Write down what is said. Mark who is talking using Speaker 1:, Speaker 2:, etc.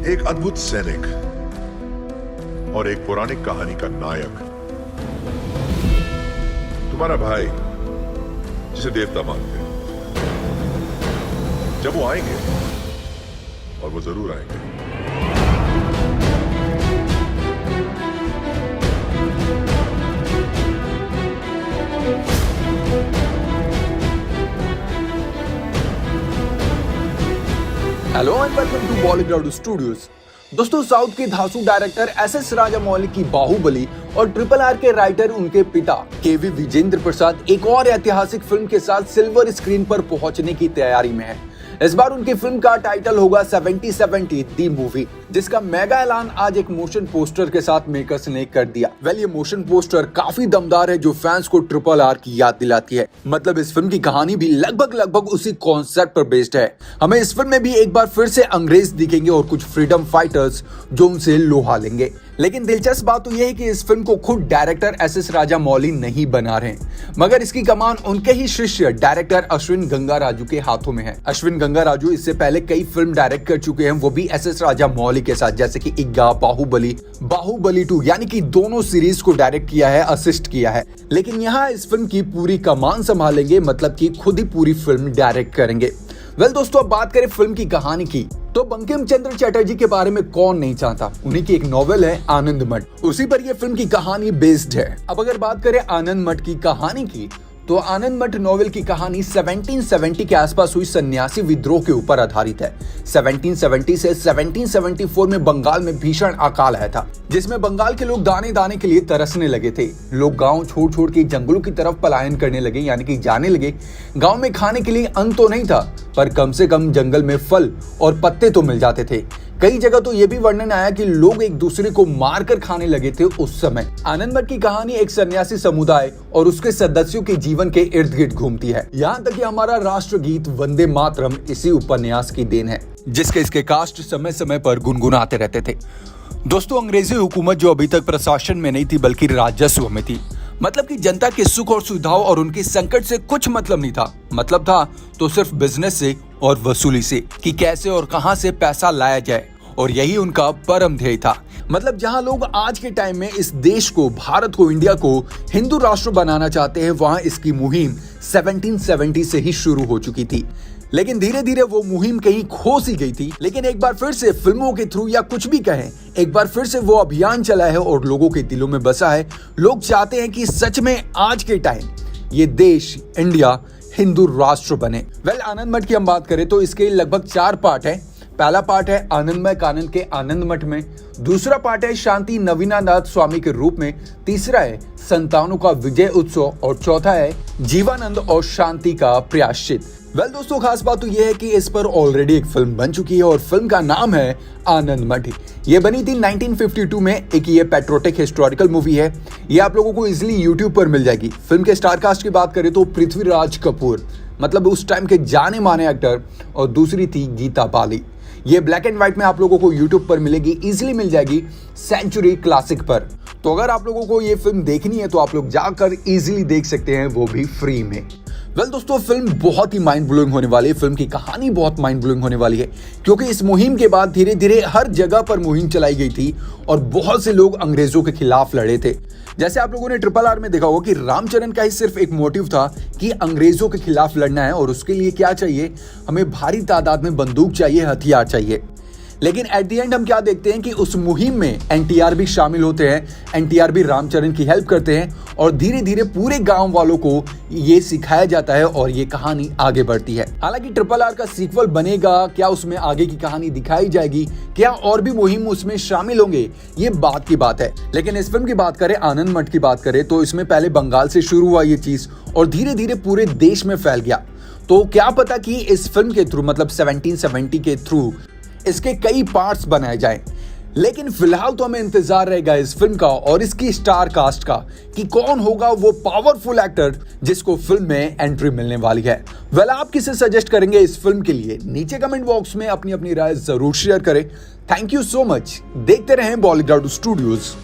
Speaker 1: एक अद्भुत सैनिक और एक पौराणिक कहानी का नायक, तुम्हारा भाई जिसे देवता मानते हैं, जब वो आएंगे, और वो जरूर आएंगे,
Speaker 2: hello and welcome to Bollywood studios. दोस्तों, साउथ के धांसू डायरेक्टर एस राजामौली की बाहुबली और RRR के राइटर उनके पिता KV विजेंद्र प्रसाद एक और ऐतिहासिक फिल्म के साथ सिल्वर स्क्रीन पर पहुंचने की तैयारी में है। इस बार उनकी फिल्म का टाइटल होगा 70-70 दी मूवी, जिसका मेगा ऐलान आज एक मोशन पोस्टर के साथ मेकर्स ने कर दिया। ये मोशन पोस्टर काफी दमदार है, जो फैंस को RRR की याद दिलाती है। मतलब इस फिल्म की कहानी भी लगभग उसी कॉन्सेप्ट पर बेस्ड है। हमें इस फिल्म में भी एक बार फिर से अंग्रेज दिखेंगे और कुछ फ्रीडम फाइटर्स जो उनसे लोहा लेंगे। लेकिन दिलचस्प बात तो यह है कि इस फिल्म को खुद डायरेक्टर एस राजामौली नहीं बना रहे, मगर इसकी कमान उनके ही शिष्य डायरेक्टर अश्विन गंगाराजू के हाथों में है। अश्विन गंगाराजू इससे पहले कई फिल्म डायरेक्ट कर चुके हैं, वो भी एस राजामौली के साथ, जैसे कि इग्गा, बाहुबली 2, यानी कि दोनों सीरीज को डायरेक्ट किया है, असिस्ट किया है। लेकिन यहाँ इस फिल्म की पूरी कमान संभालेंगे, मतलब कि खुद ही पूरी फिल्म डायरेक्ट करेंगे। दोस्तों, अब बात करें फिल्म की कहानी की, तो बंकिम चंद्र चटर्जी के बारे में कौन नहीं चाहता। उन्हीं की एक नॉवेल है आनंद मठ, उसी पर यह फिल्म की कहानी बेस्ड है। अब अगर बात करें आनंद मठ की कहानी की, तो आनंद मठ नॉवेल की कहानी 1770 के आसपास हुई सन्यासी विद्रोह के ऊपर आधारित है। 1770 से 1774 में बंगाल में भीषण अकाल आया था, जिसमें बंगाल के लोग दाने दाने के लिए तरसने लगे थे। लोग गांव छोड़ के जंगलों की तरफ पलायन करने लगे, यानी कि जाने लगे। गांव में खाने के लिए अन्न तो नहीं था, पर कम से कम जंगल में फल और पत्ते तो मिल जाते थे। कई जगह तो यह भी वर्णन आया कि लोग एक दूसरे को मारकर खाने लगे थे उस समय। आनंद मठ की कहानी एक सन्यासी समुदाय और उसके सदस्यों के जीवन के इर्द गिर्द घूमती है। यहाँ तक कि हमारा राष्ट्रगीत वंदे मातरम इसी उपन्यास की देन है, जिसके इसके कास्ट समय समय पर गुनगुनाते रहते थे। दोस्तों, अंग्रेजी हुकूमत जो अभी तक प्रशासन में नहीं थी बल्कि राजस्व में थी, मतलब कि जनता के सुख और सुविधाओं और उनके संकट से कुछ मतलब नहीं था। मतलब था तो सिर्फ बिजनेस से और वसूली से, कि कैसे और कहां से पैसा लाया जाए, और यही उनका परम ध्येय था। मतलब जहां लोग आज के टाइम में इस देश को, भारत को, इंडिया को हिंदू राष्ट्र बनाना चाहते हैं, वहां इसकी मुहिम 1770 से ही शुरू हो चुकी थी। लेकिन धीरे धीरे वो मुहिम कहीं खो सी गई थी। लेकिन एक बार फिर से फिल्मों के थ्रू या कुछ भी कहें, एक बार फिर से वो अभियान चला है और लोगों के दिलों में बसा है। लोग चाहते हैं कि सच में आज के टाइम ये देश, इंडिया, हिंदू राष्ट्र बने। आनंद मठ की हम बात करें तो इसके लगभग 4 पार्ट है। पहला पार्ट है आनंदमय कानन के आनंद मठ में, दूसरा पार्ट है शांति नवीनानाथ स्वामी के रूप में, तीसरा है संतानों का विजय उत्सव, और चौथा है जीवानंद और शांति का प्रायश्चित। दोस्तों, खास बात तो यह है कि इस पर ऑलरेडी एक फिल्म बन चुकी है और फिल्म का नाम है आनंद मठ। ये बनी थी 1952 में। एक ये पेट्रोटिक हिस्टोरिकल मूवी है। ये आप लोगों को इजिली यूट्यूब पर मिल जाएगी। फिल्म के स्टार कास्ट की बात करें तो पृथ्वीराज कपूर, मतलब उस टाइम के जाने माने एक्टर, और दूसरी थी गीता बाली। ये ब्लैक एंड व्हाइट में आप लोगों को यूट्यूब पर मिलेगी, इजिली मिल जाएगी सेंचुरी क्लासिक पर। तो अगर आप लोगों को ये फिल्म देखनी है तो आप लोग जाकर इजिली देख सकते हैं, वो भी फ्री में। दोस्तों, फिल्म बहुत ही माइंड ब्लोइंग होने वाली है। फिल्म की कहानी बहुत माइंड ब्लोइंग होने वाली है, क्योंकि इस मुहिम के बाद धीरे धीरे हर जगह पर मुहिम चलाई गई थी और बहुत से लोग अंग्रेजों के खिलाफ लड़े थे। जैसे आप लोगों ने RRR में देखा होगा कि रामचरण का ही सिर्फ एक मोटिव था कि अंग्रेजों के खिलाफ लड़ना है, और उसके लिए क्या चाहिए, हमें भारी तादाद में बंदूक चाहिए, हथियार चाहिए। लेकिन एट द एंड हम क्या देखते हैं कि उस मुहिम में NTR भी शामिल होते हैं। NTR भी रामचरण की हेल्प करते हैं और धीरे धीरे पूरे गांव वालों को ये सिखाया जाता है और ये कहानी आगे बढ़ती है। हालांकि RRR का सीक्वल बनेगा, क्या उसमें आगे की कहानी दिखाई जाएगी, क्या और भी मुहिम उसमें शामिल होंगे, ये बात की बात है। लेकिन इस फिल्म की बात करें, आनंद मठ की बात करें, तो इसमें पहले बंगाल से शुरू हुआ ये चीज और धीरे धीरे पूरे देश में फैल गया। तो क्या पता कि इस फिल्म के थ्रू, मतलब 1770 के थ्रू, इसके कई पार्ट्स बनाए जाएं। लेकिन फिलहाल तो हमें इंतजार रहेगा इस फिल्म का और इसकी स्टार कास्ट का, कि कौन होगा वो पावरफुल एक्टर जिसको फिल्म में एंट्री मिलने वाली है। आप किसे सजेस्ट करेंगे इस फिल्म के लिए? नीचे कमेंट बॉक्स में अपनी अपनी राय जरूर शेयर करें। Thank you so much. देखते रहें बॉलीवुड स्टूडियोज।